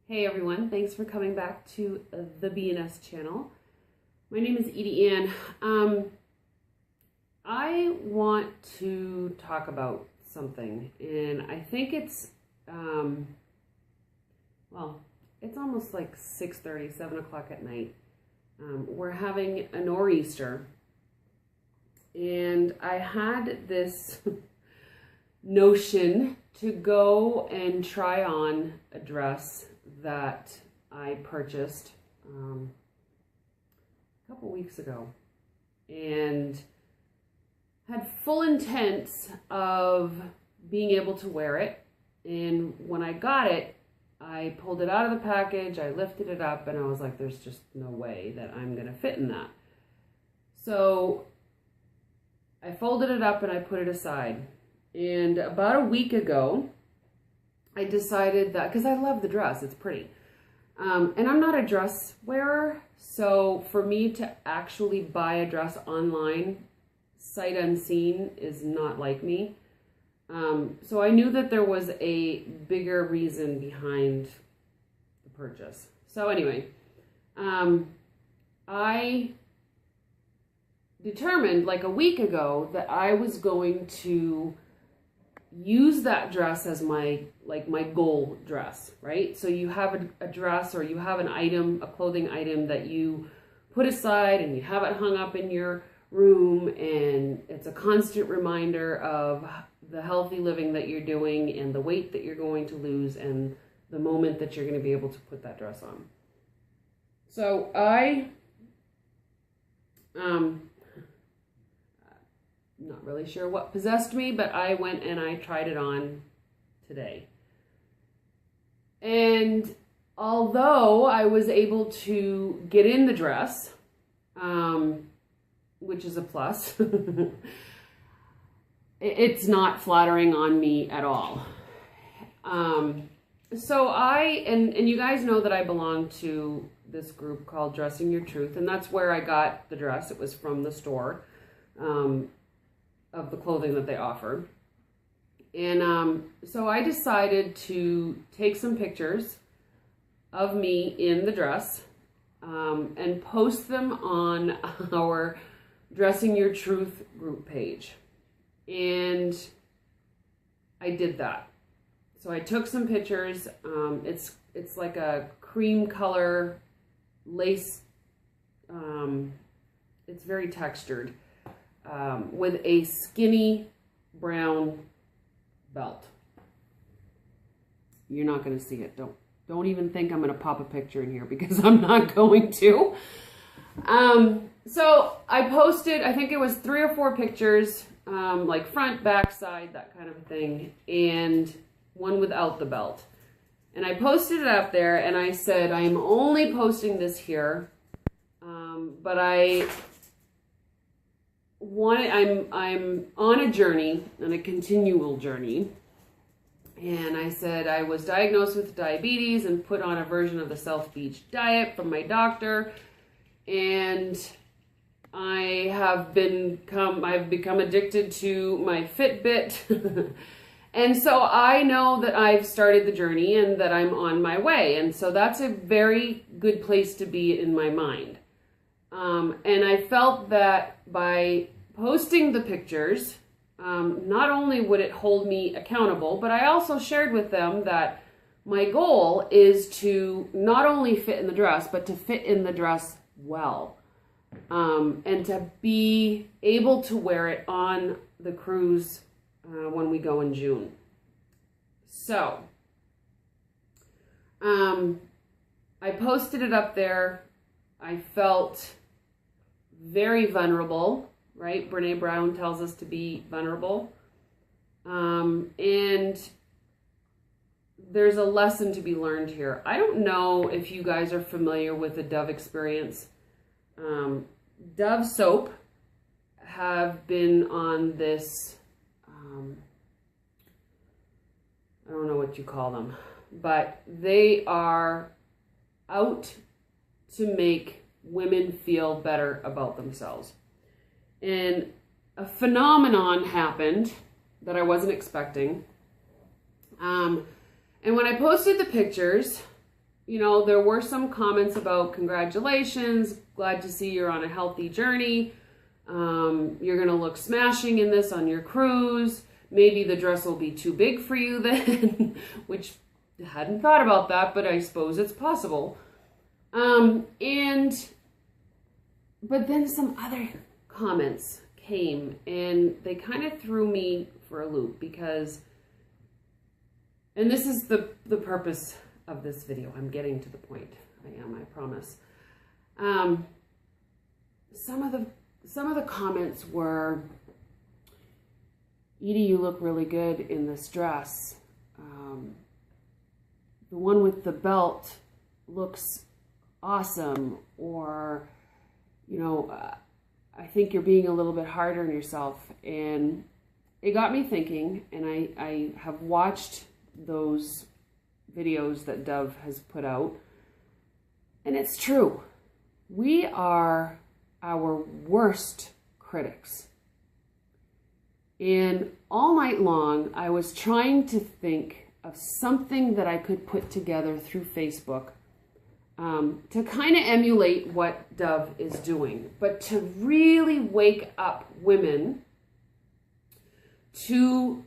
Hey everyone, thanks for coming back to the BNS channel. My name is EdieAnne. I want to talk about something, and I think it's, well, it's almost like 6:30, 7 o'clock at night. We're having a nor'easter, and I had this notion to go and try on a dress that I purchased a couple weeks ago, and had full intents of being able to wear it. And when I got it, I pulled it out of the package, I lifted it up, and I was like, there's just no way that I'm gonna fit in that. So I folded it up and I put it aside. And about a week ago, I decided that, because I love the dress, it's pretty. And I'm not a dress wearer, so for me to actually buy a dress online, sight unseen, is not like me. So I knew that there was a bigger reason behind the purchase. So anyway, I determined like a week ago that I was going to use that dress as my goal dress, right? So you have a dress, or you have an item, a clothing item that you put aside and you have it hung up in your room, and it's a constant reminder of the healthy living that you're doing and the weight that you're going to lose and the moment that you're going to be able to put that dress on. So I not really sure what possessed me, but I went and I tried it on today. And although I was able to get in the dress, which is a plus, it's not flattering on me at all. So and you guys know that I belong to this group called Dressing Your Truth, and that's where I got the dress. It was from the store of the clothing that they offer. And so I decided to take some pictures of me in the dress and post them on our Dressing Your Truth group page. And I did that. So I took some pictures. It's like a cream color lace. It's very textured, with a skinny brown belt. You're not going to see it. Don't even think I'm going to pop a picture in here, because I'm not going to. So I posted, I think it was 3 or 4 pictures, like front, back, side, that kind of a thing, and one without the belt. And I posted it up there, and I said, I'm only posting this here, but I'm on a journey, on a continual journey. And I said I was diagnosed with diabetes and put on a version of the self-beach diet from my doctor. And I've become addicted to my Fitbit. And so I know that I've started the journey and that I'm on my way. And so that's a very good place to be in my mind. And I felt that by posting the pictures, not only would it hold me accountable, but I also shared with them that my goal is to not only fit in the dress, but to fit in the dress well, and to be able to wear it on the cruise when we go in June. So I posted it up there. I felt very vulnerable, right? Brene Brown tells us to be vulnerable. And there's a lesson to be learned here. I don't know if you guys are familiar with the Dove experience. Dove soap have been on this, I don't know what you call them, but they are out to make women feel better about themselves. And a phenomenon happened that I wasn't expecting. And when I posted the pictures, you know, there were some comments about congratulations, glad to see you're on a healthy journey. You're going to look smashing in this on your cruise. Maybe the dress will be too big for you then, which I hadn't thought about that, but I suppose it's possible. But then some other comments came and they kind of threw me for a loop because, and this is the purpose of this video. I'm getting to the point. I promise. Some of the comments were, Edie, you look really good in this dress. The one with the belt looks awesome. Or, you know, I think you're being a little bit harder on yourself. And it got me thinking, and I have watched those videos that Dove has put out. And it's true. We are our worst critics. And all night long, I was trying to think of something that I could put together through Facebook to kind of emulate what Dove is doing, but to really wake up women to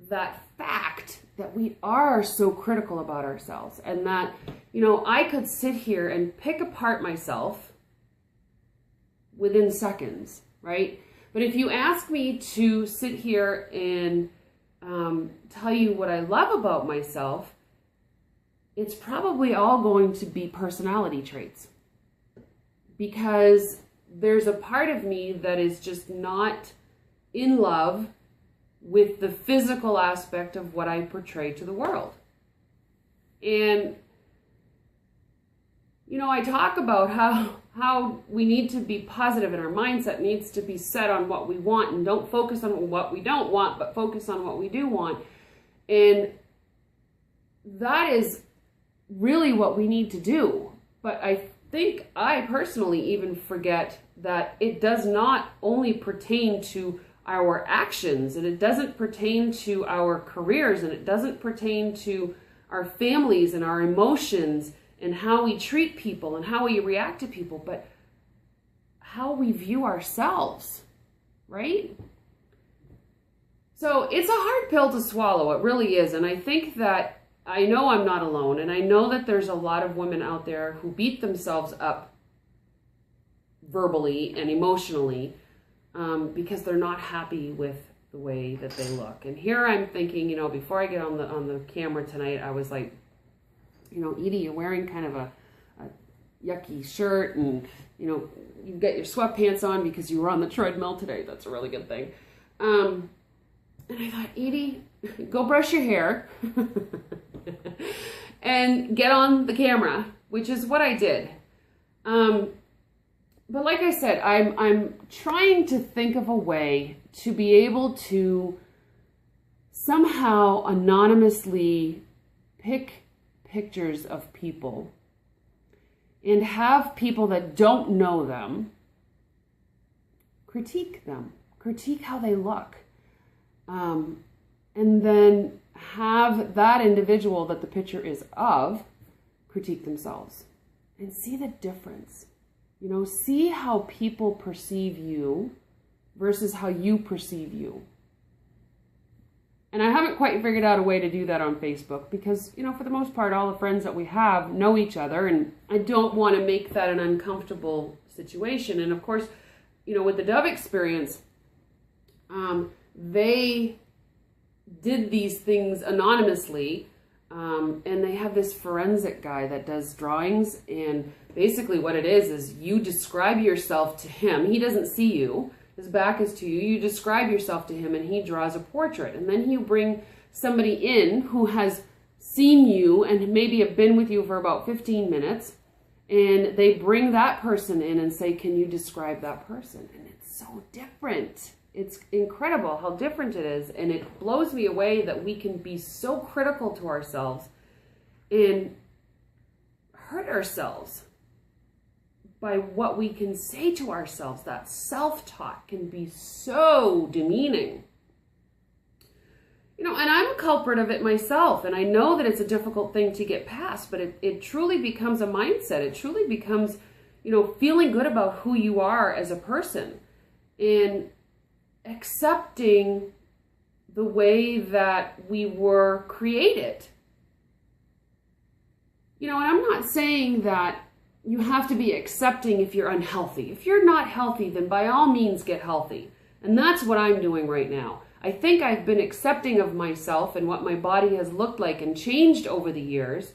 that fact that we are so critical about ourselves, and that, you know, I could sit here and pick apart myself within seconds, right? But if you ask me to sit here and tell you what I love about myself, it's probably all going to be personality traits, because there's a part of me that is just not in love with the physical aspect of what I portray to the world. And, you know, I talk about how we need to be positive, and our mindset needs to be set on what we want, and don't focus on what we don't want, but focus on what we do want. And that is really what we need to do. But I think I personally even forget that it does not only pertain to our actions, and it doesn't pertain to our careers, and it doesn't pertain to our families and our emotions and how we treat people and how we react to people, but how we view ourselves, right? So it's a hard pill to swallow. It really is. And I think that I know I'm not alone. And I know that there's a lot of women out there who beat themselves up verbally and emotionally because they're not happy with the way that they look. And here I'm thinking, you know, before I get on the camera tonight, I was like, you know, Edie, you're wearing kind of a yucky shirt, and, you know, you get your sweatpants on because you were on the treadmill today. That's a really good thing. And I thought, Edie, go brush your hair and get on the camera, which is what I did. But like I said, I'm trying to think of a way to be able to somehow anonymously pick pictures of people and have people that don't know them critique how they look, and then have that individual that the picture is of critique themselves and see the difference. You know, see how people perceive you versus how you perceive you. And I haven't quite figured out a way to do that on Facebook because, you know, for the most part, all the friends that we have know each other, and I don't want to make that an uncomfortable situation. And of course, you know, with the Dove experience, they did these things anonymously, and they have this forensic guy that does drawings, and basically what it is you describe yourself to him. He doesn't see you. His back is to you. You describe yourself to him, and he draws a portrait. And then you bring somebody in who has seen you and maybe have been with you for about 15 minutes, and they bring that person in and say, can you describe that person? And it's so different. It's incredible how different it is, and it blows me away that we can be so critical to ourselves and hurt ourselves by what we can say to ourselves. That self-talk can be so demeaning. you know, and I'm a culprit of it myself, and I know that it's a difficult thing to get past, but it truly becomes a mindset. It truly becomes, you know, feeling good about who you are as a person and accepting the way that we were created. You know, and I'm not saying that you have to be accepting if you're unhealthy. If you're not healthy, then by all means get healthy. And that's what I'm doing right now. I think I've been accepting of myself and what my body has looked like and changed over the years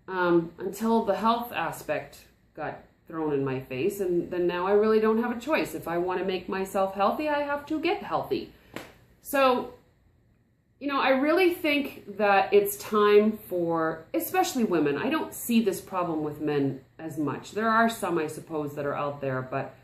until the health aspect got thrown in my face. And then now I really don't have a choice. If I want to make myself healthy, I have to get healthy. So, you know, I really think that it's time for, especially women. I don't see this problem with men as much. There are some, I suppose, that are out there, but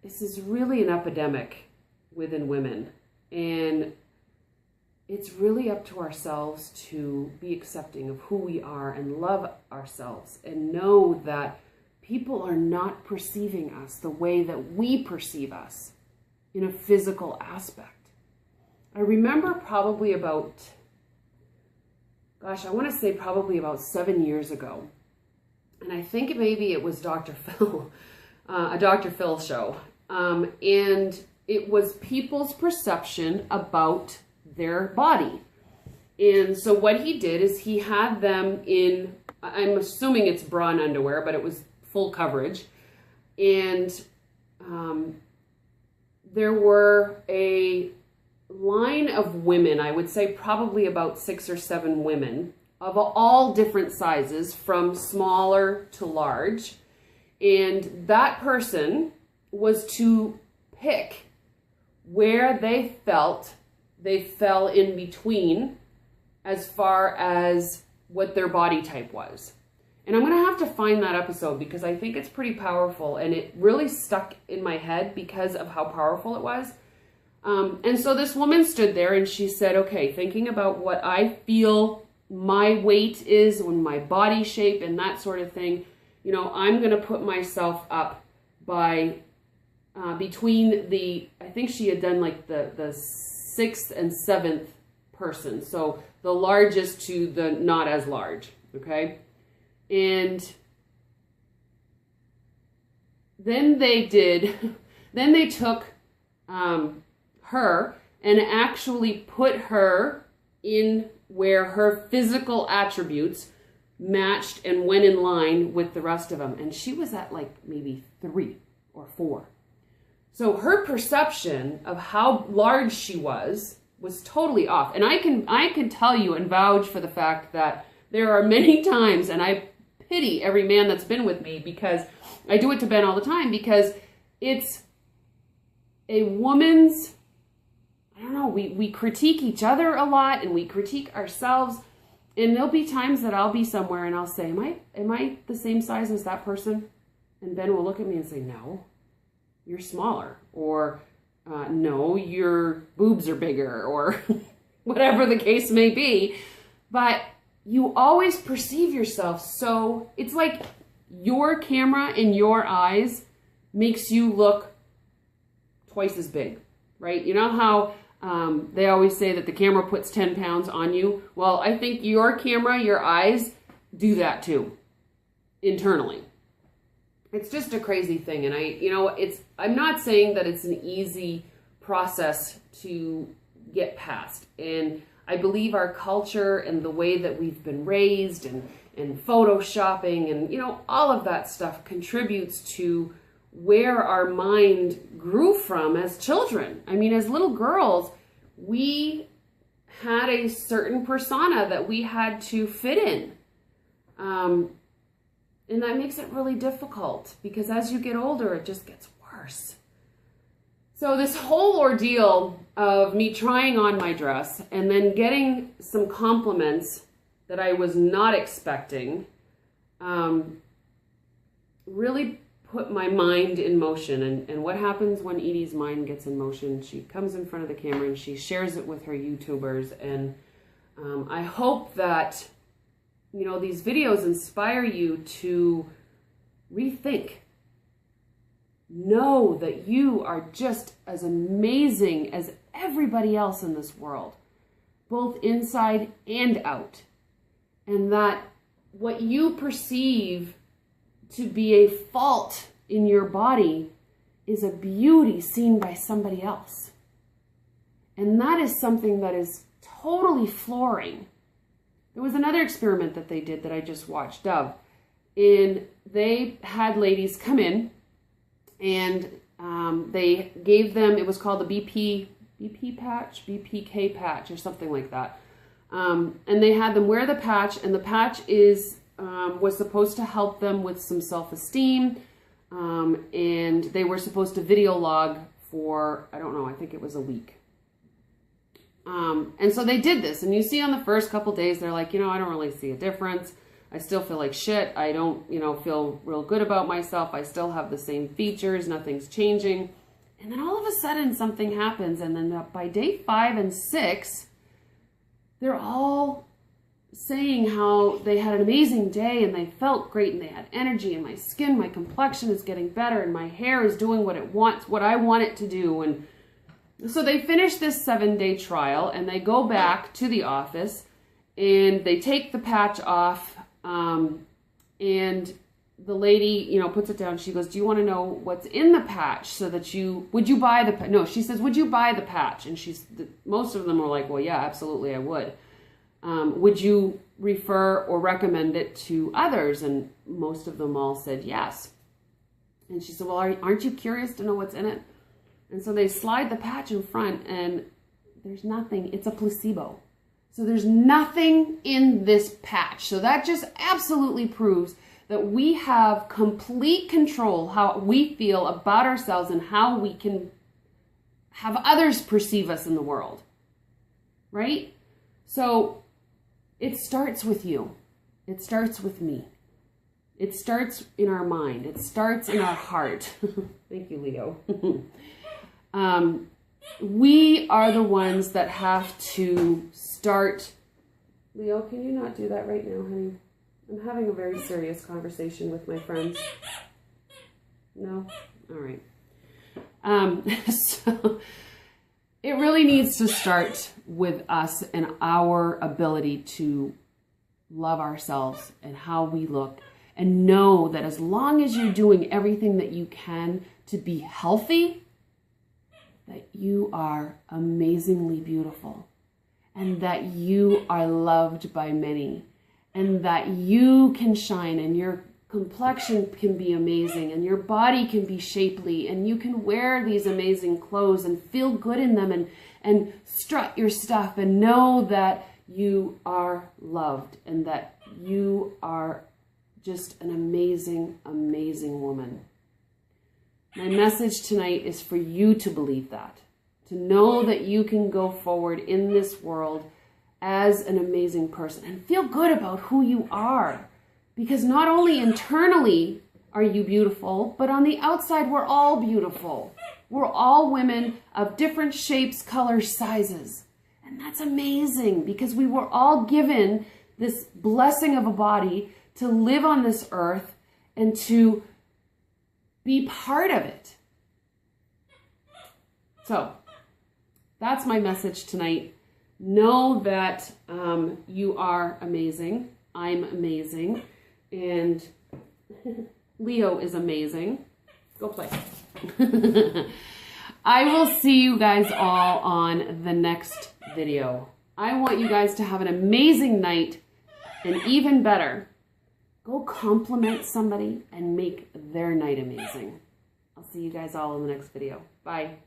this is really an epidemic within women. And it's really up to ourselves to be accepting of who we are and love ourselves and know that people are not perceiving us the way that we perceive us in a physical aspect. I remember probably about, gosh, I want to say probably about 7 years ago. And I think maybe it was Dr. Phil, a Dr. Phil show. And it was people's perception about their body. And so what he did is he had them in, I'm assuming it's bra and underwear, but it was full coverage. And there were a line of women, I would say probably about 6 or 7 women of all different sizes, from smaller to large. And that person was to pick where they felt they fell in between as far as what their body type was. And I'm going to have to find that episode because I think it's pretty powerful, and it really stuck in my head because of how powerful it was. And so this woman stood there and she said, okay, thinking about what I feel my weight is and my body shape and that sort of thing, you know, I'm going to put myself up by between the, I think she had done like the 6th and 7th person. So the largest to the not as large. Okay. And then they took her and actually put her in where her physical attributes matched and went in line with the rest of them. And she was at like maybe 3 or 4. So her perception of how large she was totally off. And I can tell you and vouch for the fact that there are many times, and I pity every man that's been with me, because I do it to Ben all the time, because it's a woman's, I don't know, we critique each other a lot and we critique ourselves. And there'll be times that I'll be somewhere and I'll say, am I the same size as that person? And Ben will look at me and say, no, you're smaller. Or no, your boobs are bigger, or whatever the case may be. But you always perceive yourself, so it's like your camera in your eyes makes you look twice as big, right? You know how they always say that the camera puts 10 pounds on you? Well, I think your camera, your eyes do that too, internally. It's just a crazy thing. And I'm not saying that it's an easy process to get past. And I believe our culture and the way that we've been raised and photoshopping and, all of that stuff contributes to where our mind grew from as children. I mean, as little girls, we had a certain persona that we had to fit in. And that makes it really difficult because as you get older, it just gets worse. So this whole ordeal of me trying on my dress and then getting some compliments that I was not expecting really put my mind in motion. And what happens when Edie's mind gets in motion? She comes in front of the camera and she shares it with her YouTubers. And I hope that, these videos inspire you to rethink. Know that you are just as amazing as everybody else in this world. both inside and out. And that what you perceive to be a fault in your body is a beauty seen by somebody else. And that is something that is totally flooring. There was another experiment that they did that I just watched of. And they had ladies come in and they gave them, it was called the BPK patch or something like that. And they had them wear the patch, and the patch was supposed to help them with some self-esteem. And they were supposed to video log for, I don't know, I think it was a week. And so they did this, and you see on the first couple days, they're like, I don't really see a difference. I still feel like shit. I don't, feel real good about myself. I still have the same features. Nothing's changing. And then all of a sudden something happens. And then by day 5 and 6, they're all saying how they had an amazing day and they felt great and they had energy, and my skin, my complexion is getting better, and my hair is doing what it wants, what I want it to do. And so they finish this 7-day trial, and they go back to the office and they take the patch off. And the lady, puts it down. She goes, do you want to know what's in the patch so that would you buy the patch? No, she says, would you buy the patch? And most of them were like, well, yeah, absolutely, I would. Would you refer or recommend it to others? And most of them all said yes. And she said, well, aren't you curious to know what's in it? And so they slide the patch in front, and there's nothing. It's a placebo. So there's nothing in this patch. So that just absolutely proves that we have complete control how we feel about ourselves and how we can have others perceive us in the world, right? So it starts with you. It starts with me. It starts in our mind. It starts in our heart. Thank you, Leo. We are the ones that have to start. Leo, can you not do that right now, honey? I'm having a very serious conversation with my friends. No? All right. So it really needs to start with us and our ability to love ourselves and how we look, and know that as long as you're doing everything that you can to be healthy, that you are amazingly beautiful, and that you are loved by many, and that you can shine, and your complexion can be amazing, and your body can be shapely, and you can wear these amazing clothes and feel good in them, and strut your stuff, and know that you are loved, and that you are just an amazing, amazing woman. My message tonight is for you to believe that, to know that you can go forward in this world as an amazing person and feel good about who you are. Because not only internally are you beautiful, but on the outside we're all beautiful. We're all women of different shapes, colors, sizes. And that's amazing, because we were all given this blessing of a body to live on this earth and to be part of it. So that's my message tonight. Know that you are amazing. I'm amazing. And Leo is amazing. Go play. I will see you guys all on the next video. I want you guys to have an amazing night, and even better, go compliment somebody and make their night amazing. I'll see you guys all in the next video. Bye.